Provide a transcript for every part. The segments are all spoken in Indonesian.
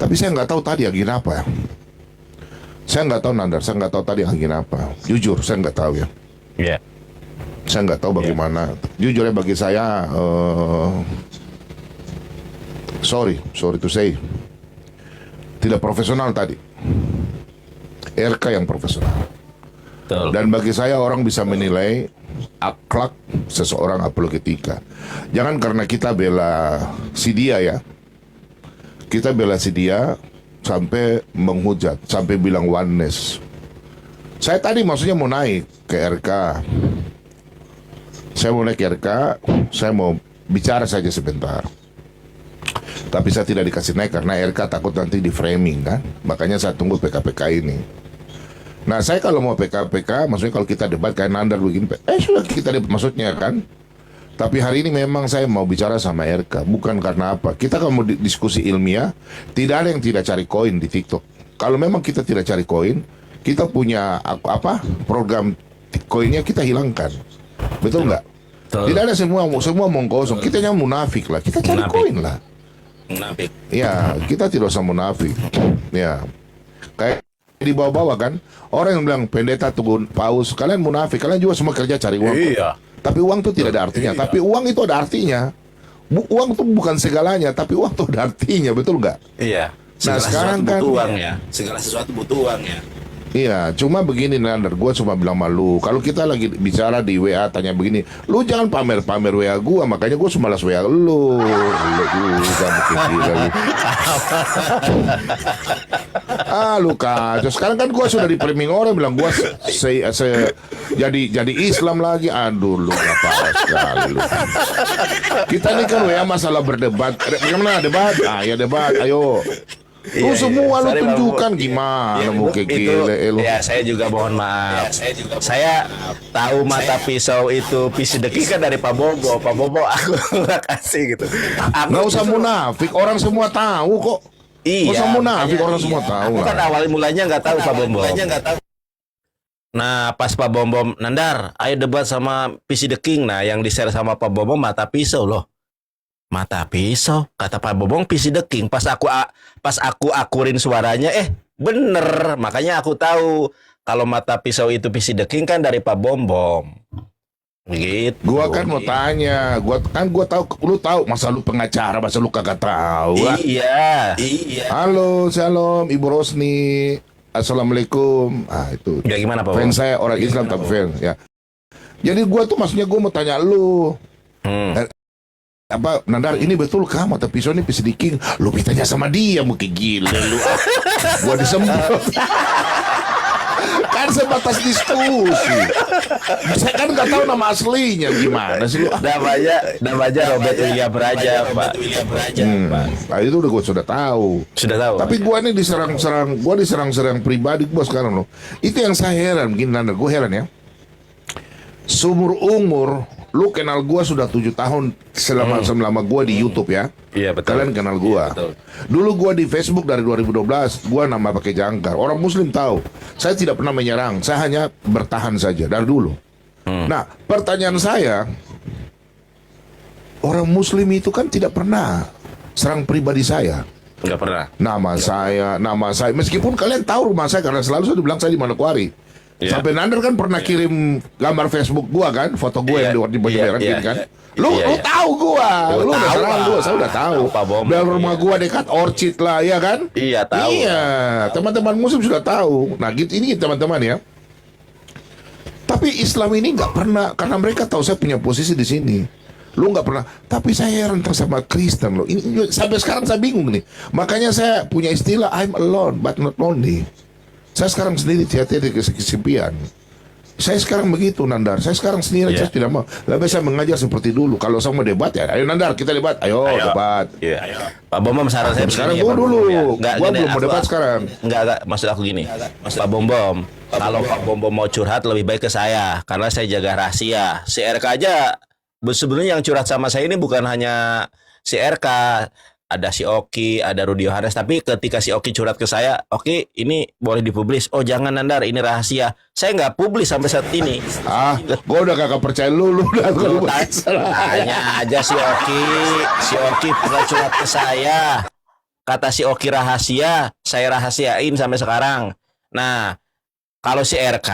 Tapi saya nggak tahu tadi agenda apa ya. Saya nggak tahu Nandar, saya nggak tahu tadi agenda apa. Jujur, saya nggak tahu ya. Iya. Saya nggak tahu bagaimana. Jujur ya bagi saya, sorry to say, tidak profesional tadi. RK yang profesional. Betul. Dan bagi saya orang bisa menilai akhlak seseorang apologetika. Jangan karena kita bela si dia ya. Kita bela si dia sampai menghujat, sampai bilang oneness. Saya tadi maksudnya mau naik ke RK. Saya mau naik ke RK, saya mau bicara saja sebentar. Tapi saya tidak dikasih naik karena RK takut nanti di framing kan. Makanya saya tunggu PKPK ini. Nah saya kalau mau PKPK, maksudnya kalau kita debat kayak Nandar begini, sudah kita debat maksudnya kan. Tapi hari ini memang saya mau bicara sama RK, bukan karena apa. Kita kalau mau diskusi ilmiah, tidak ada yang tidak cari koin di TikTok. Kalau memang kita tidak cari koin, kita punya program koinnya kita hilangkan, betul nggak? Tidak ada semua mau kosong. Kita yang munafik lah, kita cari koin lah. Munafik. Ya, kita tidak usah munafik. Ya, kayak di bawah-bawah kan, orang yang bilang pendeta tunggu paus, kalian munafik, kalian juga semua kerja cari uang. Iya. Tapi uang itu tidak ada artinya. Tapi uang itu ada artinya. Uang itu bukan segalanya, tapi uang itu ada artinya, betul nggak? Iya. Nah sekarang kan, butuh uang ya. Segala sesuatu butuh uang ya. iya, cuma begini Nandar, gue cuma bilang malu. Kalau kita lagi bicara di WA tanya begini, lu jangan pamer-pamer WA gue, makanya gue semalas WA lu. Lu kacau. Sekarang kan gue sudah di framing orang bilang gue jadi Islam lagi. Aduh lu gak parah sekali lu. Kita ini kan WA masalah berdebat. Bagaimana debat? Ya debat, ayo. Lu semua lu tunjukkan gimana mau kayak gile lu. Ya saya juga mohon maaf. Saya tahu mata pisau itu PC Deki kan dari Pak Bobo. Pak Bobo aku kasih gitu. Nggak usah munafik, orang semua tahu kok. Iya. Nggak usah munafik, orang semua tahu Aku kan lah. awal mulanya nggak tahu Pak Bobo. Nah pas Pak Bobo Nandar, ayo debat sama PC The King. Nah yang di-share sama Pak Bobo mata pisau loh. Mata pisau, kata Pak Bobong PC The King. Pas aku akurin suaranya, bener. Makanya aku tahu kalau mata pisau itu PC The King kan dari Pak Bombom. Gitu. Gua kan mau tanya, gua tahu, lu tahu, masa lu pengacara, masa lu kagak tahu? Iya. Halo, shalom, Ibu Rosni, assalamualaikum. Itu. Ya gimana Pak? Fans saya orang Islam tapi fans ya. Jadi gua tuh maksudnya gua mau tanya lu. Nandar, ini betul kah mata pisau ini PC The King? Lu tanya sama dia, mungkin gila lu. Gua disemprot. Kan sebatas diskusi. Saya kan nggak tahu nama aslinya gimana sih lu. Namanya Robert William Raja, Pak. Nah, itu udah gue sudah tahu. Sudah tahu. Tapi gue ini diserang pribadi gue sekarang loh. Itu yang saya heran, begini Nandar, gue heran ya. Seumur umur lu kenal gue sudah 7 tahun selama gue di YouTube ya. Iya betul. Kalian kenal gue. Iya, dulu gue di Facebook dari 2012 gue nama pakai jangkar. Orang Muslim tahu. Saya tidak pernah menyerang. Saya hanya bertahan saja dari dulu. Nah pertanyaan saya, orang Muslim itu kan tidak pernah serang pribadi saya. Nggak pernah. Nama saya. Meskipun kalian tahu rumah saya karena selalu saya dibilang saya di Manokwari. Yeah. Sampai Nandar kan pernah kirim gambar Facebook gua kan, foto gua yang di baju merah gitu kan. Lu tahu gua, lu udah serang gua, saya udah tahu. Bel rumah gua dekat Orchid lah, ya kan? Iya tahu. Iya, teman-teman Muslim sudah tahu. Nah, gitu ini teman-teman ya. Tapi Islam ini nggak pernah, karena mereka tahu saya punya posisi di sini. Lu nggak pernah. Tapi saya heran sama Kristen loh. Ini sampai sekarang saya bingung nih. Makanya saya punya istilah I'm alone but not lonely. Saya sekarang sendiri hati-hati di kesepian. Saya sekarang begitu Nandar. Saya sekarang sendiri saya tidak mau. Lebih saya mengajar seperti dulu. Kalau saya mau debat ya, ayo Nandar kita debat. Ayo. Debat. Iya. Pak Bombom saran saya sekarang gua dulu. Gua belum mau debat sekarang. Enggak. Maksud aku gini. Pak Bombom, kalau Pak Bombom mau curhat lebih baik ke saya karena saya jaga rahasia. Si RK aja sebenarnya yang curhat sama saya ini bukan hanya si RK. Ada si Oki, ada Rudi Yohanes. Tapi ketika si Oki curhat ke saya, Oki ini boleh dipublis. Oh jangan Nandar, ini rahasia. Saya nggak publis sampai saat ini. Gue udah kagak percaya lu udah. Tanya aja si Oki pernah curhat ke saya. kata si Oki rahasia, saya rahasiain sampai sekarang. Nah, kalau si RK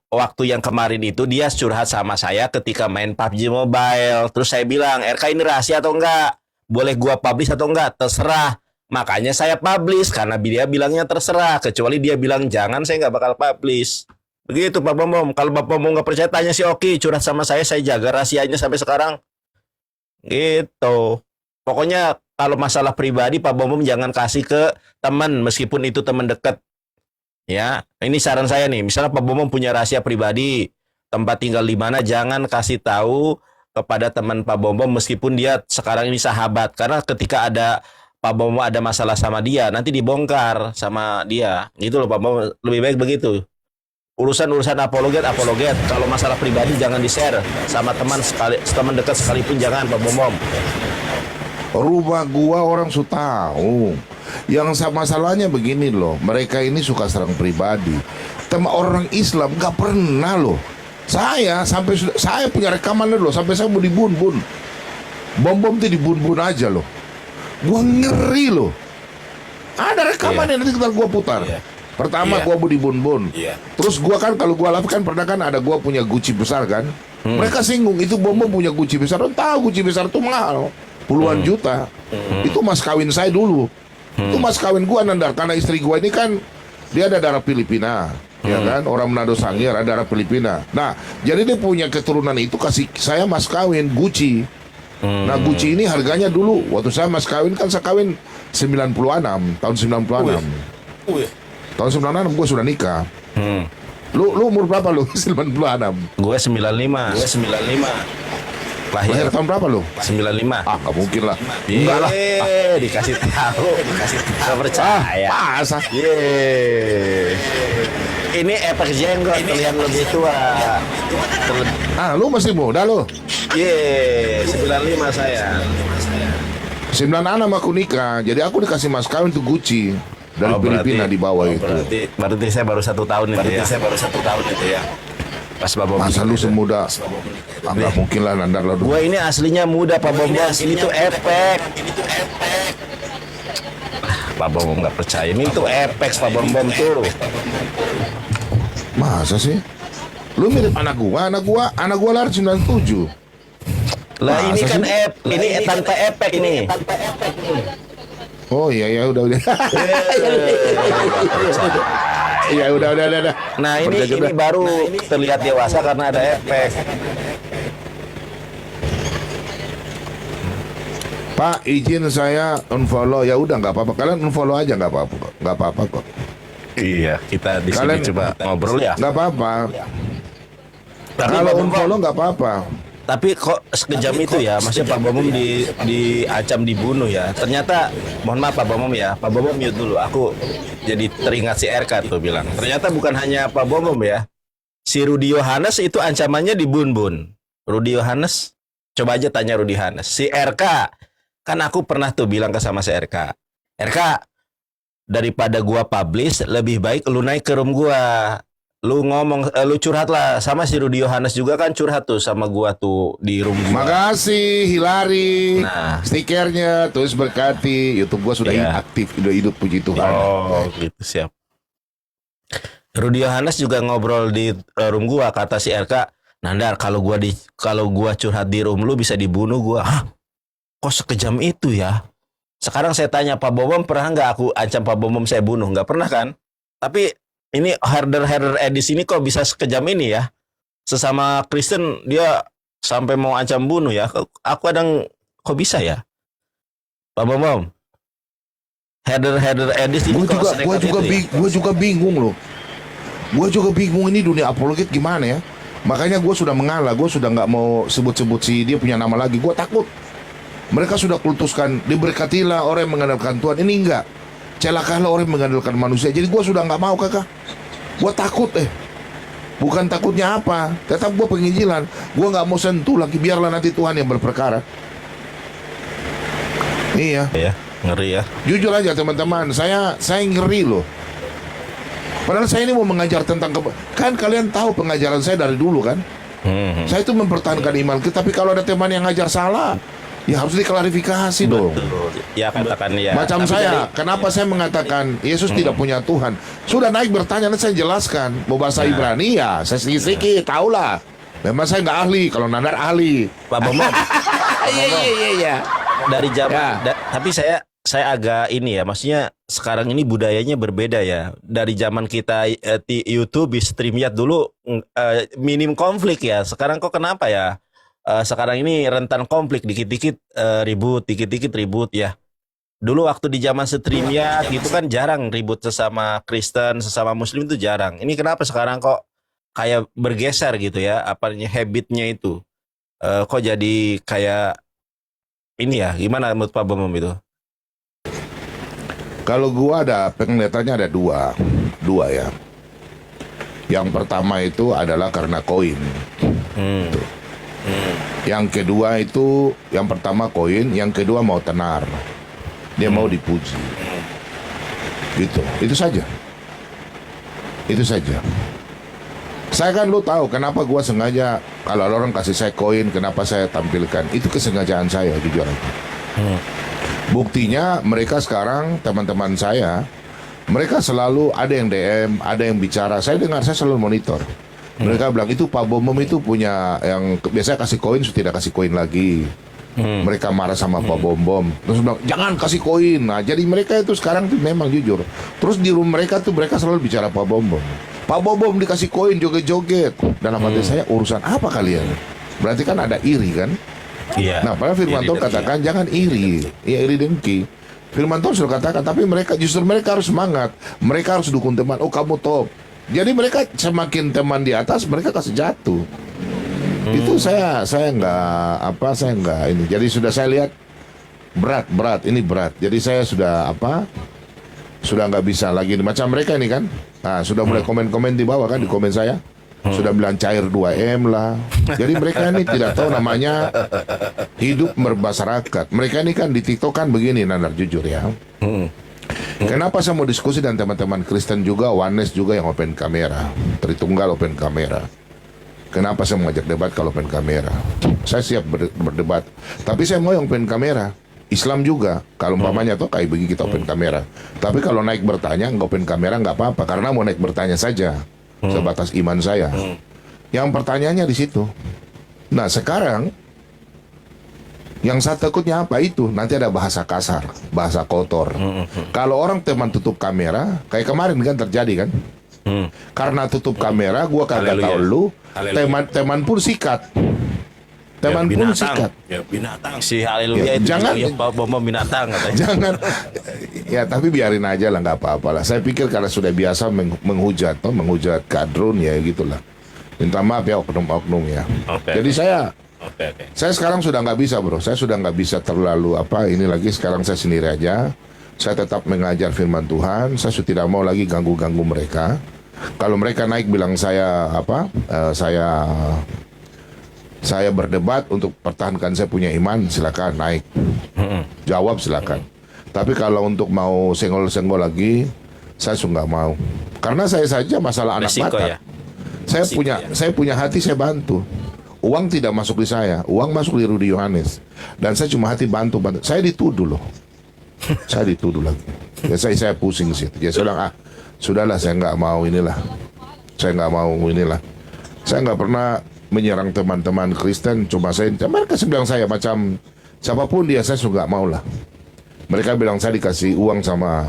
waktu yang kemarin itu dia curhat sama saya ketika main PUBG Mobile. Terus saya bilang, RK ini rahasia atau enggak? Boleh gua publish atau enggak? Terserah. Makanya saya publish karena dia bilangnya terserah. Kecuali dia bilang jangan, saya nggak bakal publish. Begitu Pak Bom Bom. Kalau Bapak Bom nggak percaya tanya si Oki curhat sama saya jaga rahasianya sampai sekarang. Gitu. Pokoknya kalau masalah pribadi Pak Bom Bom jangan kasih ke teman meskipun itu teman dekat. Ya, ini saran saya nih. Misalnya Pak Bom Bom punya rahasia pribadi, tempat tinggal di mana jangan kasih tahu kepada teman Pak Bom Bom meskipun dia sekarang ini sahabat. Karena ketika ada Pak Bom Bom ada masalah sama dia, nanti dibongkar sama dia. Gitu loh Pak Bom Bom. Lebih baik begitu. Urusan apologet. Kalau masalah pribadi jangan di-share sama teman dekat sekalipun jangan Pak Bom Bom. Rumah gua orang su tahu. Yang masalahnya begini loh, mereka ini suka serang pribadi. Tema orang Islam nggak pernah loh. Saya punya rekaman loh, sampai saya mau dibun-bun. Bom tuh dibun-bun aja loh. Gua ngeri loh. Ada rekaman yang nanti kita gua putar. Pertama gua mau dibun-bun. Terus gua kan kalau gua live kan pernah kan ada gua punya Gucci besar kan. Mereka singgung itu Bom punya Gucci besar. Lo tahu Gucci besar itu mahal. Puluhan juta. Itu mas kawin saya dulu. Itu mas kawin gua Nandar, karena istri gua ini kan dia ada darah Filipina, ya kan, orang Manado Sangir ada darah Filipina. Nah, jadi dia punya keturunan itu kasih saya mas kawin Gucci. Nah, Gucci ini harganya dulu waktu saya mas kawin kan saya kawin 96, tahun 96. Tahun 96 gua sudah nikah. Lu umur berapa lu? 96. Gue 95. Lahir tahun berapa lu? 95. Ah, nggak mungkin lah. Enggak lah. Dikasih tahu. Gak percaya. Masa? Ini efek jenggot terlihat lebih tua. Lu masih muda lu. 95 saya. 96 aku nikah. Jadi aku dikasih mas kawin tuh Gucci dari Filipina di bawah itu. Berarti saya baru 1 tahun itu ya. Pas Bapak Masa lu semuda? Nggak mungkin lah Nandar lah. Gua ini aslinya muda Pak Bom Bom. Ini tuh efek. Pak Bom Bom nggak percaya. Ini tuh efek Pak Bom Bom tuh. Masa sih? Lu mirip anak gua lahir 97. Lah ini kan ini tanpa efek ini. Oh iya udah. Iya udah. Nah ini baru terlihat dewasa karena ada efek. Pak, izin saya unfollow. Ya udah nggak apa-apa. Kalian unfollow aja nggak apa-apa kok. Iya, kita di sini coba ngobrol ya. Nggak apa-apa. Kalau unfollow nggak apa-apa. Tapi kok sekejam itu ya, maksudnya Pak Bom Bom diancam dibunuh ya. Ternyata, mohon maaf Pak Bom Bom ya, Pak Bom Bom mute dulu. Aku jadi teringat si RK tuh bilang. Ternyata bukan hanya Pak Bom Bom ya. Si Rudi Yohanes itu ancamannya dibun-bun. Rudi Yohanes, coba aja tanya Rudi Yohanes. Si RK, kan aku pernah tuh bilang ke sama si RK. RK, daripada gua publish, lebih baik lu naik ke room gua. Lu ngomong, lu curhat lah sama si Rudi Yohanes juga kan curhat tuh sama gua tuh di room gua. Makasih Hilary, Nah. stikernya terus berkati. YouTube gua sudah aktif, udah hidup puji Tuhan. Oh gitu siap. Rudi Yohanes juga ngobrol di room gua, kata si RK, Nandar kalau gua curhat di room lu bisa dibunuh gua. Hah? Kok sekejam itu ya? Sekarang saya tanya Pak Bom Bom, pernah nggak aku ancam Pak Bom Bom saya bunuh? Nggak pernah kan? Tapi ini herder edis ini kok bisa sekejam ini ya? Sesama Kristen dia sampai mau ancam bunuh ya? Aku kadang kok bisa ya? Pak Bom Bom, herder edis ini Gue juga bingung loh. Gue juga bingung ini dunia apologet gimana ya? Makanya gue sudah mengalah. Gue sudah nggak mau sebut-sebut si dia punya nama lagi. Gue takut. Mereka sudah kultuskan, diberkatilah orang yang mengandalkan Tuhan. Ini enggak. Celakalah orang yang mengandalkan manusia. Jadi gue sudah nggak mau kakak. Gue takut Bukan takutnya apa. Tetap gue penginjilan. Gue nggak mau sentuh lagi. Biarlah nanti Tuhan yang berperkara. Iya. Ya, ngeri ya. Jujur aja teman-teman. Saya ngeri loh. Padahal saya ini mau mengajar tentang kan kalian tahu pengajaran saya dari dulu kan. Saya itu mempertahankan iman kita. Tapi kalau ada teman yang ngajar salah, Ya harus diklarifikasi dong. Betul. Ya katakan ya. Macam Tapi saya, dari- kenapa saya mengatakan Yesus tidak punya Tuhan? Sudah naik bertanya, nanti saya jelaskan. Mau bahasa Ibrani ya, saya sedikit-sedikit, tahulah. Memang saya nggak ahli, kalau Nandar ahli. Pak Bombom. Iya. Dari zaman Ya. tapi saya agak ini ya, maksudnya sekarang ini budayanya berbeda ya. Dari zaman kita di YouTube di StreamYard dulu minim konflik ya. Sekarang kok kenapa ya? Sekarang ini rentan konflik, dikit-dikit ribut, dikit-dikit ribut ya. Dulu waktu di zaman StreamYard gitu kan jarang ribut sesama Kristen, sesama Muslim itu jarang. Ini kenapa sekarang kok kayak bergeser gitu ya? Apanya habitnya itu? Kok jadi kayak ini ya? Gimana menurut Pak Bomom itu? Kalau gua ada penglihatannya ada dua ya. Yang pertama itu adalah karena koin. Tuh. Yang kedua itu, yang pertama koin, yang kedua mau tenar. Dia mau dipuji. Gitu. Itu saja. Itu saja. Saya kan lu tahu kenapa gua sengaja kalau ada orang kasih saya koin, kenapa saya tampilkan. Itu kesengajaan saya jujur aja. Buktinya mereka sekarang teman-teman saya, mereka selalu ada yang DM, ada yang bicara. Saya dengar, saya selalu monitor. Mereka bilang itu Pak Bomom itu punya yang biasanya kasih koin, tidak kasih koin lagi. Mereka marah sama Pak Bombom. Terus bilang jangan kasih koin. Nah, jadi mereka itu sekarang tuh memang jujur. Terus di rumah mereka tuh mereka selalu bicara Pak Bombom. Pak Bombom dikasih koin joget-joget. Dalam hati saya urusan apa kalian? Berarti kan ada iri kan? Iya. Nah, padahal Firman Tuhan katakan jangan iri, ya iri dengki. Firman Tuhan sudah katakan, tapi mereka justru mereka harus semangat, mereka harus dukung teman. Oh kamu top. Jadi mereka semakin teman di atas, mereka kasih jatuh. Itu saya nggak ini. Jadi sudah saya lihat berat ini berat. Jadi saya sudah sudah nggak bisa lagi macam mereka ini kan. Nah, sudah mulai komen-komen di bawah kan di komen saya. Sudah bilang cair 2M lah. Jadi mereka ini tidak tahu namanya hidup bermasyarakat. Mereka ini kan di TikTok kan begini, Nandar, jujur ya. Kenapa saya mau diskusi dan teman-teman Kristen juga, Oneness juga yang open kamera, Tritunggal open kamera. Kenapa saya mengajak debat kalau open kamera? Saya siap berdebat. Tapi saya mau yang open kamera. Islam juga, kalau umpamanya tuh kayak begini kita open kamera. Tapi kalau naik bertanya nggak open kamera nggak apa-apa, karena mau naik bertanya saja. Sebatas iman saya. Yang pertanyaannya di situ. Nah sekarang yang saya takutnya apa itu? Nanti ada bahasa kasar, bahasa kotor. Kalau orang teman tutup kamera, kayak kemarin kan terjadi kan? Karena tutup kamera, gua kagak tahu lu. Teman pun sikat. Teman pun sikat. Ya binatang. Si Haleluya Ya, itu jangan- ya, Pak Bomom binatang katanya. Jangan. Ya tapi biarin aja lah, nggak apa-apa lah. Saya pikir karena sudah biasa menghujat, menghujat kadrun ya gitulah. Minta maaf ya oknum-oknum ya. Oke. Jadi saya Oke. Saya sekarang sudah nggak bisa bro, saya sudah nggak bisa terlalu ini lagi. Sekarang saya sendiri aja. Saya tetap mengajar firman Tuhan. Saya sudah tidak mau lagi ganggu-ganggu mereka. Kalau mereka naik bilang saya saya berdebat untuk pertahankan saya punya iman, silakan naik. Jawab silakan. Tapi kalau untuk mau senggol-senggol lagi, saya sudah nggak mau. Karena saya saja masalah anak Resiko Batak. ya. Saya punya hati, saya bantu. Uang tidak masuk di saya, uang masuk di Rudy Yohanes. Dan saya cuma hati bantu. Saya dituduh loh. Saya dituduh lagi. Ya saya pusing sih. Ya saya bilang, sudahlah saya nggak mau inilah. Saya nggak mau inilah. Saya nggak pernah menyerang teman-teman Kristen. Cuma mereka bilang saya macam siapapun dia, saya sudah nggak mau lah. Mereka bilang saya dikasih uang sama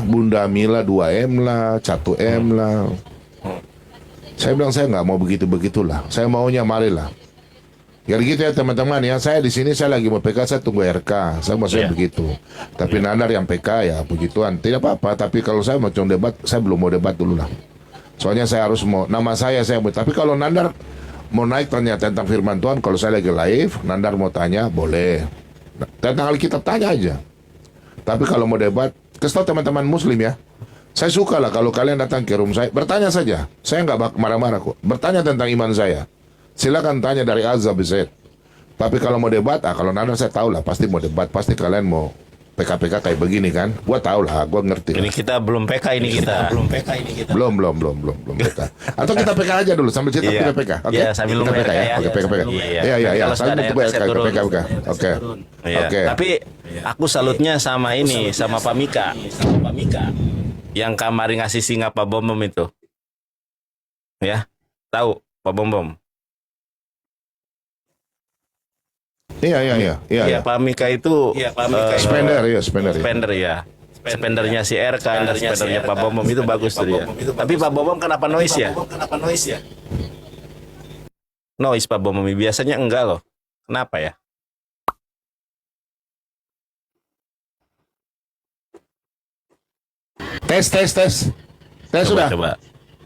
Bunda Mila 2M lah, 1M lah. Saya bilang saya nggak mau begitulah. Saya maunya marilah. Ya gitu ya teman-teman ya. Saya di sini saya lagi mau PK, saya tunggu RK. Saya maksudnya begitu. Tapi Nandar yang PK ya begituan. Tidak apa-apa. Tapi kalau saya mau debat, saya belum mau debat dulu lah. Soalnya saya harus mau nama saya mau. Tapi kalau Nandar mau naik tanya tentang firman Tuhan, kalau saya lagi live, Nandar mau tanya boleh. Tentang Alkitab tanya aja. Tapi kalau mau debat, kasih tahu teman-teman Muslim ya. Saya suka lah kalau kalian datang ke room saya, bertanya saja. Saya nggak marah-marah kok. Bertanya tentang iman saya. Silakan tanya dari A sampai Z. Tapi kalau mau debat, kalau Nandar saya tahu lah pasti mau debat, pasti kalian mau PK-PK kayak begini kan. Gua tahu lah, gua ngerti. Ini kita belum PK ini kita. Belum PK. Atau kita PK aja dulu sambil cerita Iya. kita PK. Oke. Iya, sambil kita nunggu PK RK ya. ya. Oke, PK. Iya. Iya. Kalau Sambil sudah tunggu ada RK, RK turun. PK. Oke. Iya. Oke. Tapi aku salutnya sama ini, sama Pak Mika. Yang kamari ngasih singa Pak Bom Bom itu. Ya, tahu Pak Bom Bom. Iya. Iya, Pak Mika itu Spender ya. spender ya. Spendernya si RK, spendernya Pak Bom Bom itu bagus tuh dia. Tapi Pak Bom Bom kenapa noise ya? Noise Pak Bom Bom biasanya enggak loh. Kenapa ya? Tes. Tes Coba, sudah. coba.